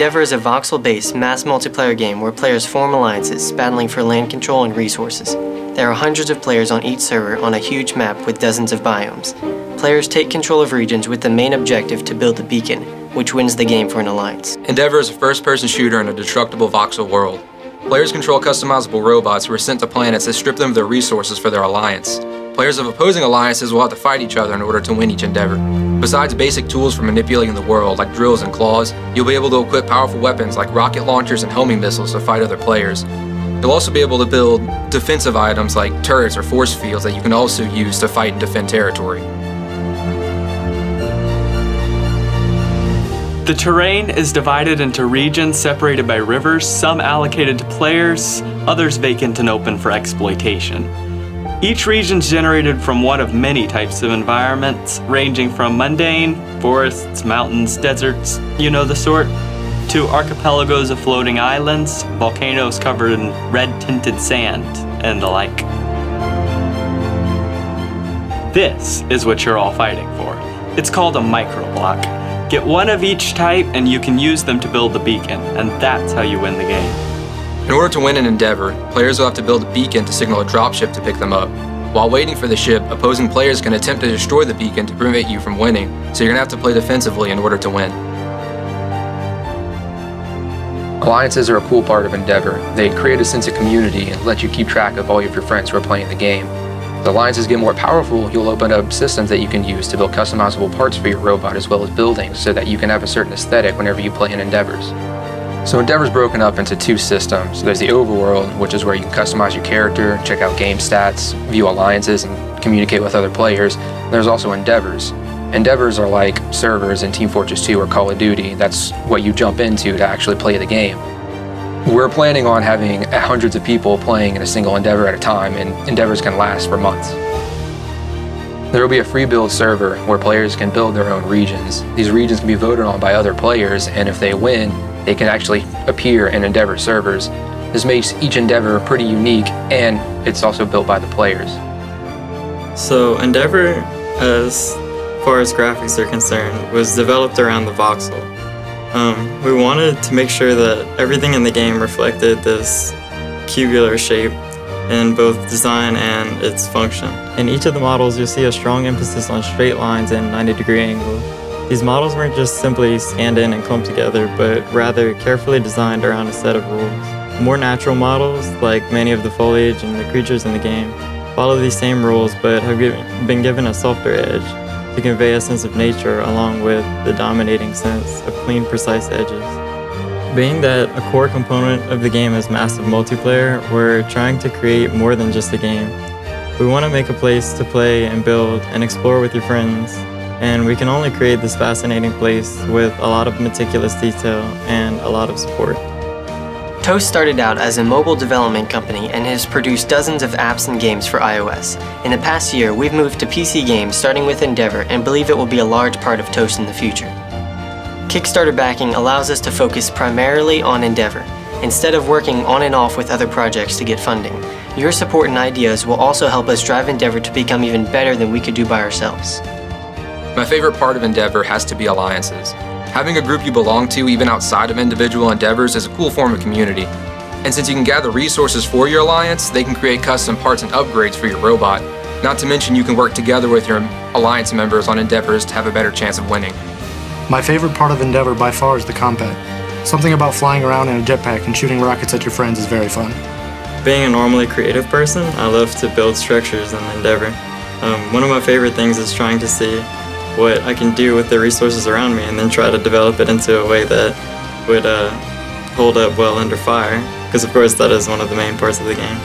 Endeavor is a voxel-based mass multiplayer game where players form alliances, battling for land control and resources. There are hundreds of players on each server on a huge map with dozens of biomes. Players take control of regions with the main objective to build the beacon, which wins the game for an alliance. Endeavor is a first-person shooter in a destructible voxel world. Players control customizable robots who are sent to planets that strip them of their resources for their alliance. Players of opposing alliances will have to fight each other in order to win each endeavor. Besides basic tools for manipulating the world, like drills and claws, you'll be able to equip powerful weapons like rocket launchers and homing missiles to fight other players. You'll also be able to build defensive items like turrets or force fields that you can also use to fight and defend territory. The terrain is divided into regions separated by rivers, some allocated to players, others vacant and open for exploitation. Each region is generated from one of many types of environments, ranging from mundane, forests, mountains, deserts, you know the sort, to archipelagos of floating islands, volcanoes covered in red-tinted sand, and the like. This is what you're all fighting for. It's called a microblock. Get one of each type and you can use them to build the beacon, and that's how you win the game. In order to win an endeavor, players will have to build a beacon to signal a dropship to pick them up. While waiting for the ship, opposing players can attempt to destroy the beacon to prevent you from winning, so you're going to have to play defensively in order to win. Alliances are a cool part of Endeavor. They create a sense of community and let you keep track of all of your friends who are playing the game. As alliances get more powerful, you'll open up systems that you can use to build customizable parts for your robot as well as buildings so that you can have a certain aesthetic whenever you play in Endeavors. So Endeavor's broken up into two systems. There's the overworld, which is where you can customize your character, check out game stats, view alliances, and communicate with other players. There's also Endeavors. Endeavors are like servers in Team Fortress 2 or Call of Duty. That's what you jump into to actually play the game. We're planning on having hundreds of people playing in a single Endeavor at a time, and Endeavors can last for months. There will be a free build server where players can build their own regions. These regions can be voted on by other players, and if they win, they can actually appear in Endeavor servers. This makes each Endeavor pretty unique, and it's also built by the players. So Endeavor, as far as graphics are concerned, was developed around the voxel. We wanted to make sure that everything in the game reflected this cubular shape in both design and its function. In each of the models, you'll see a strong emphasis on straight lines and 90-degree angles. These models weren't just simply scanned in and clumped together, but rather carefully designed around a set of rules. More natural models, like many of the foliage and the creatures in the game, follow these same rules but have been given a softer edge to convey a sense of nature along with the dominating sense of clean, precise edges. Being that a core component of the game is massive multiplayer, we're trying to create more than just a game. We want to make a place to play and build and explore with your friends, and we can only create this fascinating place with a lot of meticulous detail and a lot of support. Toast started out as a mobile development company and has produced dozens of apps and games for iOS. In the past year, we've moved to PC games starting with Endeavor and believe it will be a large part of Toast in the future. Kickstarter backing allows us to focus primarily on Endeavor, instead of working on and off with other projects to get funding. Your support and ideas will also help us drive Endeavor to become even better than we could do by ourselves. My favorite part of Endeavor has to be alliances. Having a group you belong to, even outside of individual endeavors, is a cool form of community. And since you can gather resources for your alliance, they can create custom parts and upgrades for your robot. Not to mention you can work together with your alliance members on endeavors to have a better chance of winning. My favorite part of Endeavor by far is the combat. Something about flying around in a jetpack and shooting rockets at your friends is very fun. Being a normally creative person, I love to build structures in Endeavor. One of my favorite things is trying to see what I can do with the resources around me and then try to develop it into a way that would hold up well under fire, because of course that is one of the main parts of the game.